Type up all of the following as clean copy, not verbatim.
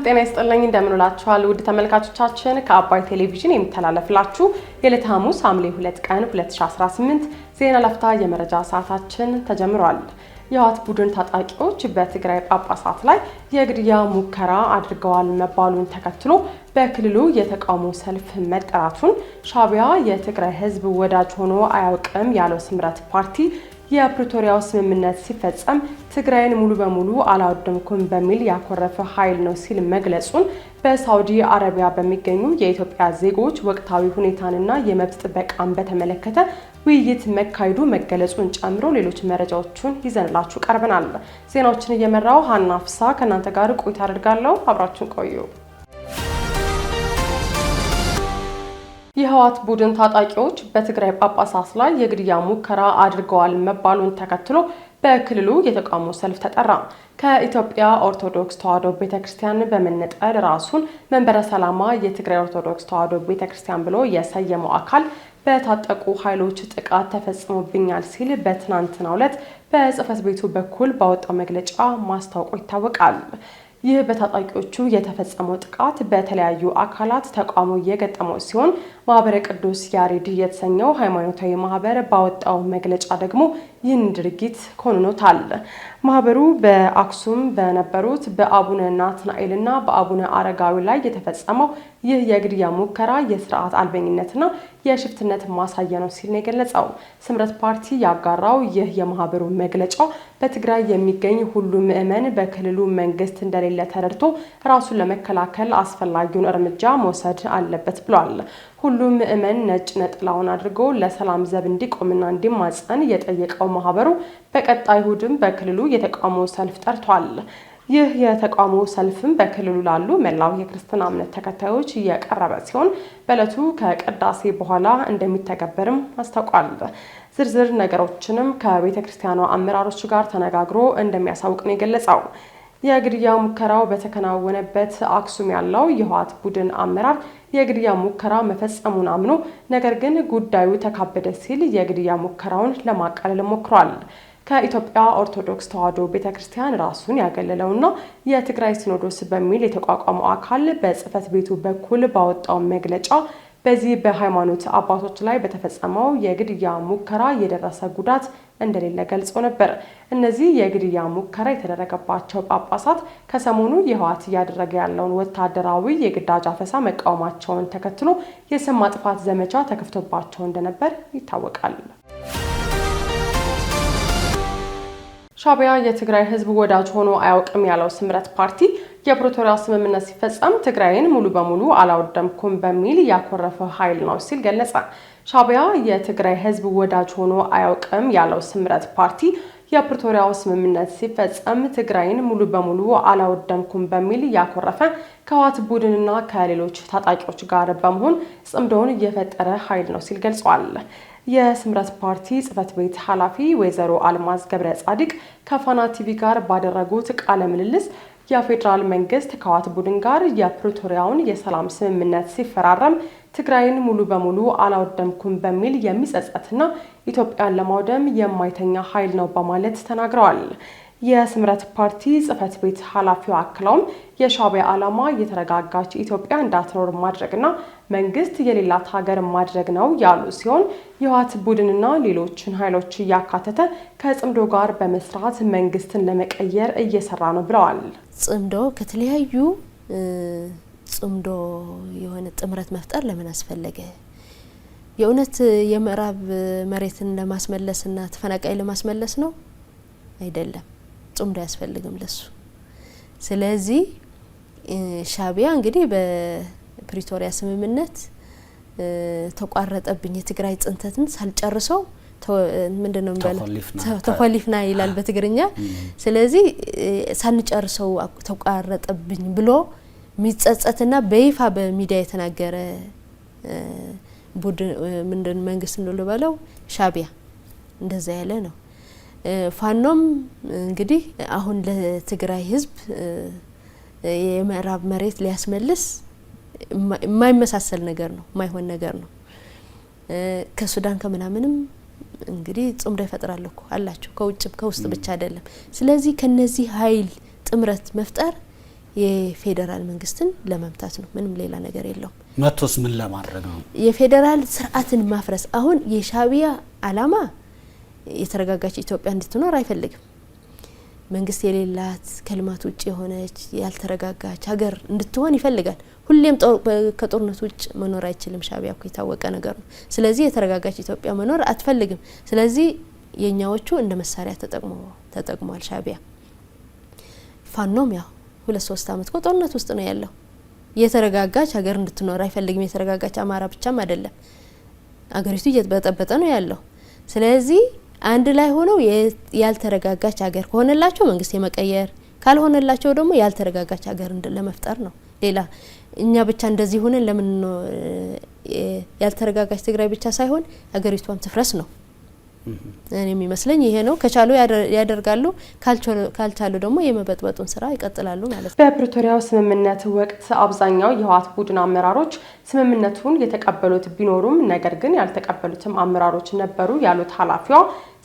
ጤና ይስጥልኝ እንደምንላችኋል ውድ ተመልካቾቻችን ከአባይ ቴሌቪዥን የሚተላለፍላችሁ የዕለተ ሐሙስ ሐምሌ 2 ቀን 2018 ዜና ለፍታ የመረጃ ሰዓታችን ተጀምሯል። የህወሓት ቡድን ታጣቂዎች በትግራይ ጳጳሳት ላይ የግድያ ሙከራ አድርገዋል መባሉን ተከትሎ በክልሉ የተቃውሞ ሰልፍ መጠራቱን ሻዕቢያ የትግራይ ህዝብ ወዳጅ ሆኖ አያውቅም ያለው ስምረት ፓርቲ የፕሪቶሪያው ስምምነት ሲፈጸም ትግራይን ሙሉ በሙሉ አላወደምኩም በሚል ያኮረፈ ኃይል ነው ሲል መግለጹን በሳውዲ አረቢያ በሚገኙ የኢትዮጵያ ዜጎች ወቅታዊ ሁኔታንና የመብት ጥበቃን በተመለከተ ውይይት መካሄዱ መገለጹን ጨምሮ ሌሎች መረጃዎችን ይዘንላችሁ ቀርበናል። ዜናዎችን እየመራው ሀና ፍሳ ከእናንተ ጋር ቆይታ አደርጋለሁ። አብራችሁን ቆዩ። የህወሓት ቡድን ታጣቂዎች በትግራይ ጳጳሳት ላይ የግድያ ሙከራ አድርገዋል መባሉን ተከትሎ በክልሉ የተቃውሞ ሰልፍ ተጠራ። ከኢትዮጵያ ኦርቶዶክስ ተዋሕዶ ቤተክርስቲያን በመነጠል ራሱን መንበረ ሰላማ የትግራይ ኦርቶዶክስ ተዋሕዶ ቤተክርስቲያን ብሎ የሰየመው አካል በታጠቁ ኃይሎች ጥቃት ተፈጽሞብኛል ሲል በትናንትናው ዕለት በጽሕፈት ቤቱ በኩል ባወጣው መግለጫ ማስታወቁ ይታወቃል። ይህ በታጣቂዎቹ የተፈጸመው ጥቃት በተለያዩ አካላት ተቃውሞ የገጠመው ሲሆን ማህበረ ቅዱስ ያሬድ የተሰኘው ሃይማኖታዊ ማህበር ባወጣው መግለጫ ደግሞ ይህን ድርጊት ኮንኖታል። ማህበሩ በአክሱም በነበሩት በአቡነ ናትናኤልና በአቡነ አረጋዊ ላይ የተፈጸመው ይህ የግድያ ሙከራ የስርዓት አልበኝነትና የሽፍትነት ማሳያ ነው ሲል ነው የገለጸው። ስምረት ፓርቲ ያጋራው ይህ የማህበሩ መግለጫ በትግራይ የሚገኝ ሁሉም ምዕመን በክልሉ መንግስት እንደሌለ ተረድቶ ራሱን ለመከላከል አስፈላጊውን እርምጃ መውሰድ አለበት ብሏል። ሁሉም ምዕመን ነጭ ነጥላውን አድርጎ ለሰላም ዘብ እንዲቆምና እንዲማጸን የጠየቀው ማህበሩ በቀጣይ እሁድም በክልሉ የተቃውሞ ሰልፍ ጠርቷል። ይህ የተቃውሞ ሰልፍም በክልሉ ላሉ መላው የክርስትና እምነት ተከታዮች እየቀረበ ሲሆን በዕለቱ ከቅዳሴ በኋላ እንደሚተገበርም አስታውቋል። ዝርዝር ነገሮችንም ከቤተ ክርስቲያኗ አመራሮች ጋር ተነጋግሮ እንደሚያሳውቅ ነው የገለጸው። የግድያ ሙከራው በተከናወነበት አክሱም ያለው የህወሓት ቡድን አመራር የግድያ ሙከራ መፈጸሙን አምኖ ነገር ግን ጉዳዩ ተካበደ ሲል የግድያ ሙከራውን ለማቃለል ሞክሯል። ከኢትዮጵያ ኦርቶዶክስ ተዋሕዶ ቤተክርስቲያን ራሱን ያገለለውና የትግራይ ሲኖዶስ በሚል የተቋቋመው አካል በጽሕፈት ቤቱ በኩል ባወጣው መግለጫ በዚህ በሃይማኖት አባቶች ላይ በተፈጸመው የግድያ ሙከራ የደረሰ ጉዳት እንደሌለ ገልጾ ነበር። እነዚህ የግድያ ሙከራ የተደረገባቸው ጳጳሳት ከሰሞኑ የህወሓት እያደረገ ያለውን ወታደራዊ የግዳጅ አፈሳ መቃወማቸውን ተከትሎ የስም ማጥፋት ዘመቻ ተከፍቶባቸው እንደነበር ይታወቃል። ሻዕቢያ የትግራይ ህዝብ ወዳጅ ሆኖ አያውቅም ያለው ስምረት ፓርቲ የፕሪቶሪያ ስምምነት ሲፈጸም ትግራይን ሙሉ በሙሉ አላወደምኩም በሚል ያኮረፈ ኃይል ነው ሲል ገለጸ። ሻዕቢያ የትግራይ ህዝብ ወዳጅ ሆኖ አያውቅም ያለው ስምረት ፓርቲ የፕሪቶሪያው ስምምነት ሲፈጸም ትግራይን ሙሉ በሙሉ አላወደምኩም በሚል ያኮረፈ ከህወሓት ቡድንና ከሌሎች ታጣቂዎች ጋር በመሆን ጽምዶን እየፈጠረ ኃይል ነው ሲል ገልጿል። የስምረት ፓርቲ ጽሕፈት ቤት ኃላፊ ወይዘሮ አልማዝ ገብረ ጻዲቅ ከፋና ቲቪ ጋር ባደረጉት ቃለ ምልልስ የፌዴራል መንግስት ከህወሓት ቡድን ጋር የፕሪቶሪያውን የሰላም ስምምነት ሲፈራረም ትግራይን ሙሉ በሙሉ አላወደምኩም በሚል የሚጸጸትና ኢትዮጵያን ለማውደም የማይተኛ ኃይል ነው በማለት ተናግረዋል። የስምረት ፓርቲ ጽሕፈት ቤት ኃላፊው አክለውም የሻዕቢያ ዓላማ የተረጋጋች ኢትዮጵያ እንዳትኖር ማድረግና መንግስት የሌላት ሀገር ማድረግ ነው ያሉ ሲሆን የህወሓት ቡድንና ሌሎችን ኃይሎች እያካተተ ከጽምዶ ጋር በመስራት መንግስትን ለመቀየር እየሰራ ነው ብለዋል። ጽምዶ ከተለያዩ ጽምዶ የሆነ ጥምረት መፍጠር ለምን አስፈለገ? የእውነት የምዕራብ መሬትን ለማስመለስና ተፈናቃይ ለማስመለስ ነው? አይደለም። ጽምዶ ያስፈልግም ለሱ። ስለዚህ ሻዕቢያ እንግዲህ በፕሪቶሪያ ስምምነት ተቋረጠብኝ የትግራይ ጽንተትን ሳልጨርሰው ምንድነው ተኮሊፍና ይላል በትግርኛ። ስለዚህ ሳንጨርሰው ተቋረጠብኝ ብሎ ሚጸጸትና በይፋ በሚዲያ የተናገረ ቡድን ምንድን መንግስት ነው ባለው ሻዕቢያ እንደዛ ያለ ነው። ፋኖም እንግዲህ አሁን ለትግራይ ህዝብ የምዕራብ መሬት ሊያስመልስ የማይመሳሰል ነገር ነው፣ የማይሆን ነገር ነው። ከሱዳን ከምናምንም እንግዲህ ጽምዶ ይፈጥራሉ እኮ አላቸው ከውጭም ከውስጥ ብቻ አይደለም። ስለዚህ ከነዚህ ኃይል ጥምረት መፍጠር የፌደራል መንግስትን ለመምታት ነው ምንም ሌላ ነገር የለውም መቶስ ምን ለማድረግ ነው የፌደራል ስርዓትን ማፍረስ አሁን የሻቢያ አላማ የተረጋጋች ኢትዮጵያ እንድትኖር አይፈልግም መንግስት የሌላት ከልማት ውጭ የሆነች ያልተረጋጋች ሀገር እንድትሆን ይፈልጋል ሁሌም ከጦርነት ውጭ መኖር አይችልም ሻቢያ እኮ የታወቀ ነገር ነው ስለዚህ የተረጋጋች ኢትዮጵያ መኖር አትፈልግም ስለዚህ የኛዎቹ እንደ መሳሪያ ተጠቅሟል ሻቢያ ፋኖም ያው 2-3 አመት ጦርነት ውስጥ ነው ያለው የተረጋጋች ሀገር እንድትኖር አይፈልግም የተረጋጋች አማራ ብቻም አይደለም አገሪቱ እየተበጠበጠ ነው ያለው ስለዚህ አንድ ላይ ሆነው ያልተረጋጋች ሀገር ከሆነላቸው መንግስት የመቀየር ካልሆነላቸው ደግሞ ያልተረጋጋች ሀገር ለመፍጠር ነው ሌላ እኛ ብቻ እንደዚህ ሆነን ለምን ነው ያልተረጋጋች ትግራይ ብቻ ሳይሆን ሀገሪቷም ትፍረስ ነው እኔ የሚመስለኝ ይሄ ነው ከቻሉ ያደርጋሉ ካልቻሉ ደግሞ የመበጥበጡን ስራ ይቀጥላሉ ማለት ነው በፕሪቶሪያው ስምምነት ወቅት አብዛኛው የህወሓት ቡድን አመራሮች ስምምነቱን የተቀበሉት ቢኖሩም ነገር ግን ያልተቀበሉትም አመራሮች ነበሩ ያሉት ኃላፊዋ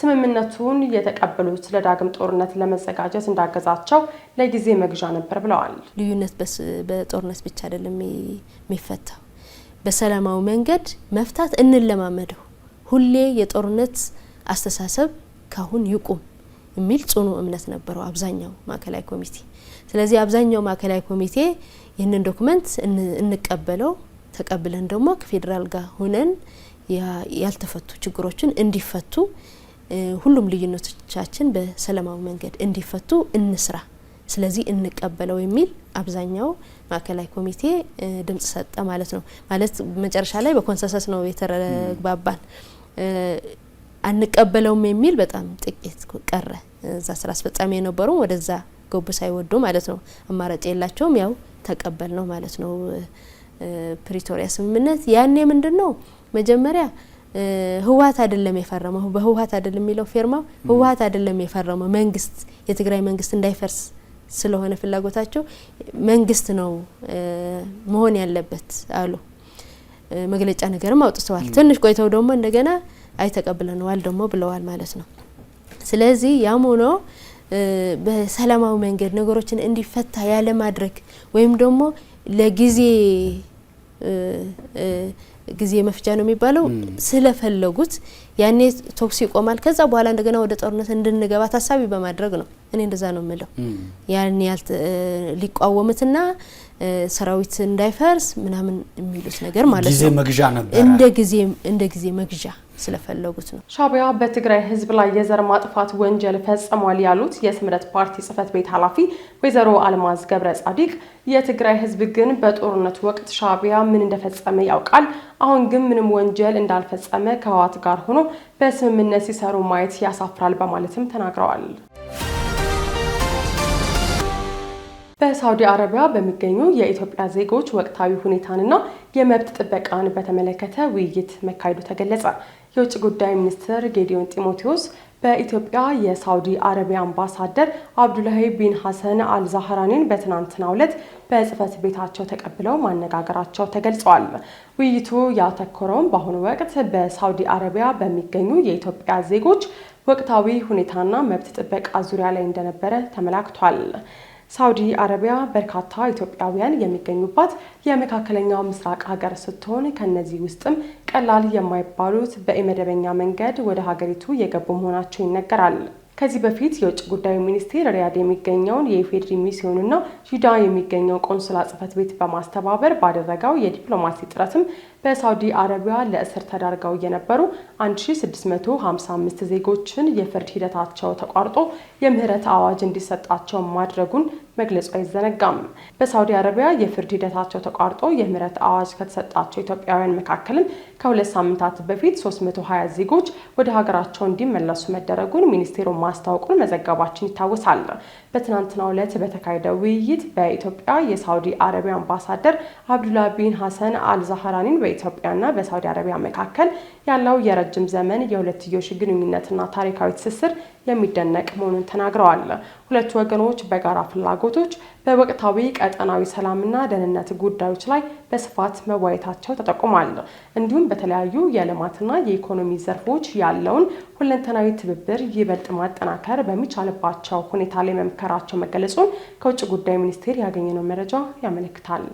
ስምምነቱን የተቀበሉት ለዳግም ጦርነት ለመዘጋጀት እንዳገዛቸው ለጊዜ መግዣ ነበር ብለዋል ልዩነት በጦርነት ብቻ አይደለም የሚፈታው በሰላማዊ መንገድ መፍታት እንለማመደው ሁሌ የጦርነት አስተሳሰብ ካሁን ይቁም የሚል ጽኑ እምነት ነበረው አብዛኛው ማዕከላዊ ኮሚቴ ስለዚህ አብዛኛው ማዕከላዊ ኮሚቴ ይህንን ዶክመንት እንቀበለው ተቀብለን ደግሞ ከፌደራል ጋር ሆነን ያልተፈቱ ችግሮችን እንዲፈቱ ሁሉም ልዩነቶቻችን በሰላማዊ መንገድ እንዲፈቱ እንስራ ስለዚህ እንቀበለው የሚል አብዛኛው ማዕከላዊ ኮሚቴ ድምጽ ሰጠ ማለት ነው ማለት መጨረሻ ላይ በኮንሰንሰስ ነው የተረጋባን አንቀበለውም የሚል በጣም ጥቂት ቀረ እዛ ስራ አስፈጻሚ የነበሩ ወደዛ ጎብ ሳይወዱ ማለት ነው አማራጭ የላቸውም ያው ተቀበል ነው ማለት ነው ፕሪቶሪያ ስምምነት ያኔ ምንድነው መጀመሪያ ህወሓት አይደለም የፈረመው በህወሓት አይደለም የሚለው ፌርማው ህወሓት አይደለም የፈረመው መንግስት የትግራይ መንግስት እንዳይፈርስ ስለሆነ ፍላጎታቸው መንግስት ነው መሆን ያለበት አሉ መግለጫ ነገርም አውጥተዋል ትንሽ ቆይተው ደግሞ እንደገና አይተቀበለናል ደግሞ ብለዋል ማለት ነው ስለዚህ ያም ሆኖ በሰላማዊ መንገድ ነገሮችን እንዲፈታ ያለ ማድረግ ወይም ደግሞ ለጊዜ ጊዜ መፍጃ ነው የሚባለው ስለፈለጉት ያኔ ቶክስ ይቆማል ከዛ በኋላ እንደገና ወደ ጦርነት እንድንገባ ታሳቢ በማድረግ ነው እኔ እንደዛ ነው የምለው ያኔ ሊቋወሙትና ሰራዊት እንዳይፈርስ ምናምን የሚሉት ነገር ማለት ነው ጊዜ መግዣ ነበር እንደ ጊዜ መግዣ ስለፈለጉት ነው ሻቢያ በትግራይ ህዝብ ላይ የዘር ማጥፋት ወንጀል ፈጽሟል ያሉት የስምረት ፓርቲ ጽፈት ቤት ኃላፊ ወይዘሮ አልማዝ ገብረ ጻዲቅ የትግራይ ህዝብ ግን በጦርነት ወቅት ሻቢያ ምን እንደፈጸመ ያውቃል አሁን ግን ምንም ወንጀል እንዳልፈጸመ ከህወሓት ጋር ሆኖ በስምምነት ሲሰሩ ማየት ያሳፍራል በማለትም ተናግረዋል በሳውዲ አረቢያ በሚገኙ የኢትዮጵያ ዜጎች ወቅታዊ ሁኔታንና የመብት ጥበቃን በተመለከተ ውይይት መካሄዱ ተገለጸ የውጭ ጉዳይ ሚኒስትር ጌዲዮን ጢሞቴዎስ በኢትዮጵያ የሳውዲ አረቢያ አምባሳደር አብዱላሂ ቢን ሐሰን አልዛህራኒን በትናንትናው ዕለት በጽፈት ቤታቸው ተቀብለው ማነጋገራቸው ተገልጿል ውይይቱ ያተኮረው በአሁኑ ወቅት በሳውዲ አረቢያ በሚገኙ የኢትዮጵያ ዜጎች ወቅታዊ ሁኔታና መብት ጥበቃ ዙሪያ ላይ እንደነበረ ተመላክቷል ሳውዲ አረቢያ በርካታ ኢትዮጵያውያን የሚገኙባት የመካከለኛው ምስራቅ ሀገር ስትሆን ከነዚህ ውስጥም ቀላል የማይባሉት በኢመደበኛ መንገድ ወደ ሀገሪቱ የገቡ መሆናቸው ይነገራል ከዚህ በፊት የውጭ ጉዳይ ሚኒስቴር ሪያድ የሚገኘውን የኢፌድሪ ሚስዮንና ጂዳ የሚገኘው ቆንስላ ጽፈት ቤት በማስተባበር ባደረገው የዲፕሎማሲ ጥረትም በሳውዲ አረቢያ ለእስር ተዳርገው የነበሩ 1655 ዜጎችን የፍርድ ሂደታቸው ተቋርጦ የምህረት አዋጅ እንዲሰጣቸው ማድረጉን መግለጹ አይዘነጋም በሳውዲ አረቢያ የፍርድ ሂደታቸው ተቋርጦ የምህረት አዋጅ ከተሰጣቸው ኢትዮጵያውያን መካከልም ከ2 ሳምንታት በፊት 320 ዜጎች ወደ ሀገራቸው እንዲመለሱ መደረጉን ሚኒስቴሩ ማስታወቁን መዘገባችን ይታወሳል በትናንትናው ዕለት በተካሄደው ውይይት በኢትዮጵያ የሳውዲ አረቢያ አምባሳደር አብዱላሂ ቢን ሐሰን አልዛህራኒን በኢትዮጵያና በሳውዲ አረቢያ መካከል ያለው የረጅም ዘመን የሁለትዮሽ ግንኙነትና ታሪካዊ ትስስር የሚደነቅ መሆኑን ተናግረዋል ሁለቱ ወገኖች በጋራ ፍላጎት ፍላጎቶች በወቅታዊ ቀጠናዊ ሰላምና ደህንነት ጉዳዮች ላይ በስፋት መወያየታቸው ተጠቁሟል። እንዲሁም በተለያዩ የልማትና የኢኮኖሚ ዘርፎች ያለውን ሁለንተናዊ ትብብር ይበልጥ ማጠናከር በሚቻልባቸው ሁኔታ ላይ መምከራቸው መገለጹን ከውጭ ጉዳይ ሚኒስቴር ያገኘነው መረጃ ያመለክታል።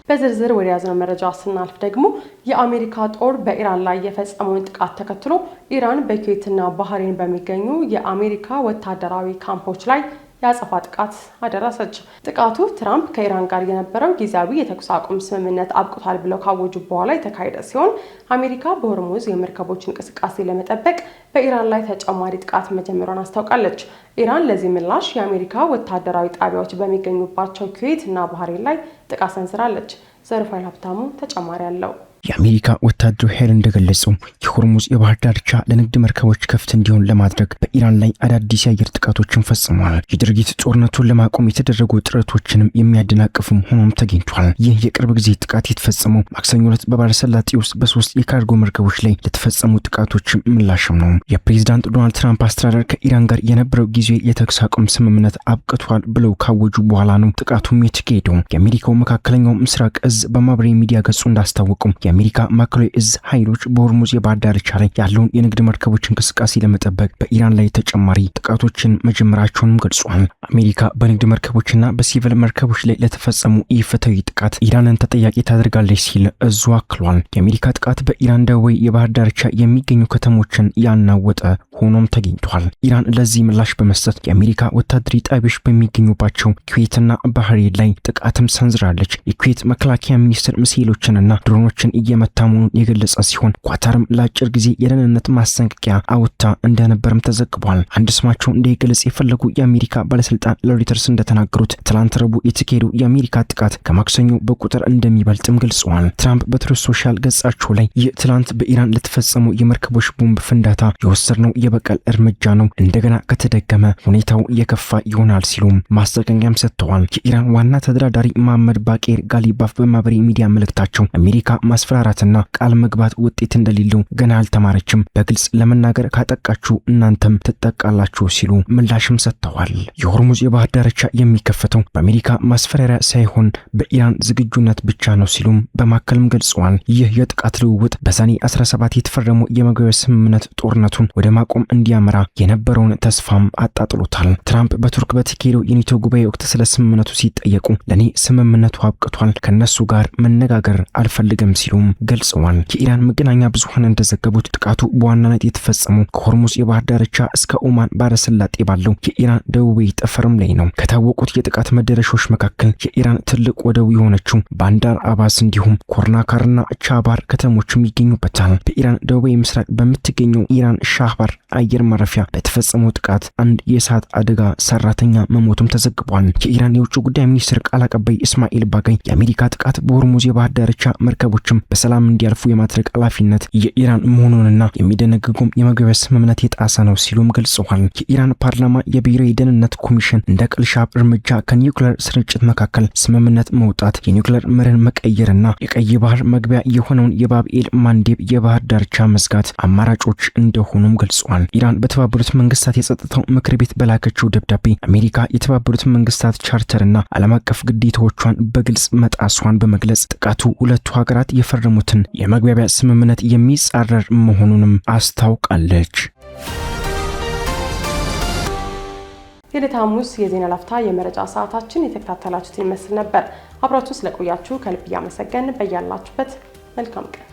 በዝርዝር ወደ ያዝነው መረጃ ስናልፍ ደግሞ የአሜሪካ ጦር በኢራን ላይ የፈጸመውን ጥቃት ተከትሎ ኢራን በኩዌትና ባህሬን በሚገኙ የአሜሪካ ወታደራዊ ካምፖች ላይ ያጸፋ ጥቃት አደረሰች። ጥቃቱ ትራምፕ ከኢራን ጋር የነበረው ጊዜያዊ የተኩስ አቁም ስምምነት አብቅቷል ብለው ካወጁ በኋላ የተካሄደ ሲሆን አሜሪካ በሆርሙዝ የመርከቦች እንቅስቃሴ ለመጠበቅ በኢራን ላይ ተጨማሪ ጥቃት መጀመሯን አስታውቃለች። ኢራን ለዚህ ምላሽ የአሜሪካ ወታደራዊ ጣቢያዎች በሚገኙባቸው ኩዌት እና ባህሬን ላይ ጥቃት ሰንዝራለች። ዘርፋይል ሀብታሙ ተጨማሪ አለው። የአሜሪካ ወታደራዊ ኃይል እንደገለጸው የሆርሙዝ የባህር ዳርቻ ለንግድ መርከቦች ክፍት እንዲሆን ለማድረግ በኢራን ላይ አዳዲስ የአየር ጥቃቶችን ፈጽሟል። የድርጊት ጦርነቱን ለማቆም የተደረጉ ጥረቶችንም የሚያደናቅፍም ሆኖም ተገኝቷል። ይህ የቅርብ ጊዜ ጥቃት የተፈጸመው ማክሰኞ ዕለት በባህረ ሰላጤ ውስጥ በሶስት የካርጎ መርከቦች ላይ ለተፈጸሙ ጥቃቶች ምላሽም ነው። የፕሬዝዳንት ዶናልድ ትራምፕ አስተዳደር ከኢራን ጋር የነበረው ጊዜ የተኩስ አቁም ስምምነት አብቅቷል ብለው ካወጁ በኋላ ነው ጥቃቱም የተካሄደው። የአሜሪካው መካከለኛው ምስራቅ እዝ በማህበራዊ ሚዲያ ገጹ እንዳስታወቀው የአሜሪካ ማዕከላዊ እዝ ኃይሎች በሆርሙዝ የባህር ዳርቻ ላይ ያለውን የንግድ መርከቦች እንቅስቃሴ ለመጠበቅ በኢራን ላይ ተጨማሪ ጥቃቶችን መጀመራቸውንም ገልጿል። አሜሪካ በንግድ መርከቦችና በሲቪል መርከቦች ላይ ለተፈጸሙ ኢፍትሐዊ ጥቃት ኢራንን ተጠያቂ ታደርጋለች ሲል እዙ አክሏል። የአሜሪካ ጥቃት በኢራን ደቡባዊ የባህር ዳርቻ የሚገኙ ከተሞችን ያናወጠ ሆኖም ተገኝቷል። ኢራን ለዚህ ምላሽ በመስጠት የአሜሪካ ወታደራዊ ጣቢያዎች በሚገኙባቸው ኩዌትና ባህሬን ላይ ጥቃትም ሰንዝራለች። የኩዌት መከላከያ ሚኒስትር ሚሳኤሎችንና ድሮኖችን እየመታ መሆኑን የገለጸ ሲሆን ኳታርም ለአጭር ጊዜ የደህንነት ማስጠንቀቂያ አውጥታ እንደነበርም ተዘግቧል። አንድ ስማቸው እንዳይገለጽ የፈለጉ የአሜሪካ ባለስልጣን ለሮይተርስ እንደተናገሩት ትላንት ረቡዕ የተካሄደው የአሜሪካ ጥቃት ከማክሰኞ በቁጥር እንደሚበልጥም ገልጸዋል። ትራምፕ በትሩዝ ሶሻል ገጻቸው ላይ ይህ ትላንት በኢራን ለተፈጸመው የመርከቦች ቦምብ ፍንዳታ የወሰድነው የበቀል እርምጃ ነው፣ እንደገና ከተደገመ ሁኔታው የከፋ ይሆናል ሲሉም ማስጠንቀቂያም ሰጥተዋል። የኢራን ዋና ተደራዳሪ መሐመድ ባቄር ጋሊባፍ በማህበራዊ ሚዲያ መልእክታቸው አሜሪካ ማስፈራራትና ቃል መግባት ውጤት እንደሌለው ገና አልተማረችም፣ በግልጽ ለመናገር ካጠቃችሁ እናንተም ትጠቃላችሁ ሲሉ ምላሽም ሰጥተዋል። የሆርሙዝ የባህር ዳርቻ የሚከፈተው በአሜሪካ ማስፈራሪያ ሳይሆን በኢራን ዝግጁነት ብቻ ነው ሲሉም በማከልም ገልጸዋል። ይህ የጥቃት ልውውጥ በሰኔ 17 የተፈረመው የመግቢያ ስምምነት ጦርነቱን ወደ ማቆም እንዲያመራ የነበረውን ተስፋም አጣጥሎታል። ትራምፕ በቱርክ በተካሄደው የኔቶ ጉባኤ ወቅት ስለ ስምምነቱ ሲጠየቁ ለኔ ስምምነቱ አብቅቷል፣ ከነሱ ጋር መነጋገር አልፈልግም ሲሉም ገልጸዋል። የኢራን መገናኛ ብዙሃን እንደዘገቡት ጥቃቱ በዋናነት የተፈጸመው ከሆርሙዝ የባህር ዳርቻ እስከ ኦማን ባህረ ሰላጤ ባለው የኢራን ደቡባዊ ጠፈርም ላይ ነው። ከታወቁት የጥቃት መዳረሻዎች መካከል የኢራን ትልቅ ወደብ የሆነችው ባንዳር አባስ እንዲሁም ኮርናካርና ቻባር ከተሞችም ይገኙበታል። በኢራን ደቡባዊ ምስራቅ በምትገኘው ኢራን ሻህባር አየር ማረፊያ በተፈጸመው ጥቃት አንድ የእሳት አደጋ ሰራተኛ መሞቱም ተዘግቧል። የኢራን የውጭ ጉዳይ ሚኒስትር ቃል አቀባይ እስማኤል ባጋይ የአሜሪካ ጥቃት በሆርሙዝ የባህር ዳርቻ መርከቦችም በሰላም እንዲያልፉ የማድረግ ኃላፊነት የኢራን መሆኑንና የሚደነግጉም የመግቢያ ስምምነት የጣሰ ነው ሲሉም ገልጸዋል። የኢራን ፓርላማ የብሔራዊ ደህንነት ኮሚሽን እንደ ቅልሻብ እርምጃ ከኒውክሌር ስርጭት መካከል ስምምነት መውጣት፣ የኒውክሌር መርህን መቀየርና የቀይ ባህር መግቢያ የሆነውን የባብኤል ማንዴብ የባህር ዳርቻ መዝጋት አማራጮች እንደሆኑም ገልጸዋል። ኢራን በተባበሩት መንግስታት የጸጥታው ምክር ቤት በላከችው ደብዳቤ አሜሪካ የተባበሩት መንግስታት ቻርተርና ዓለም አቀፍ ግዴታዎቿን በግልጽ መጣሷን በመግለጽ ጥቃቱ ሁለቱ ሀገራት የፈረሙትን የመግባቢያ ስምምነት የሚጻረር መሆኑንም አስታውቃለች። የዕለተ ሐሙስ የዜና ላፍታ የመረጃ ሰዓታችን የተከታተላችሁትን ይመስል ነበር። አብራችሁ ስለቆያችሁ ከልብ እያመሰገን በያላችሁበት መልካም ቀን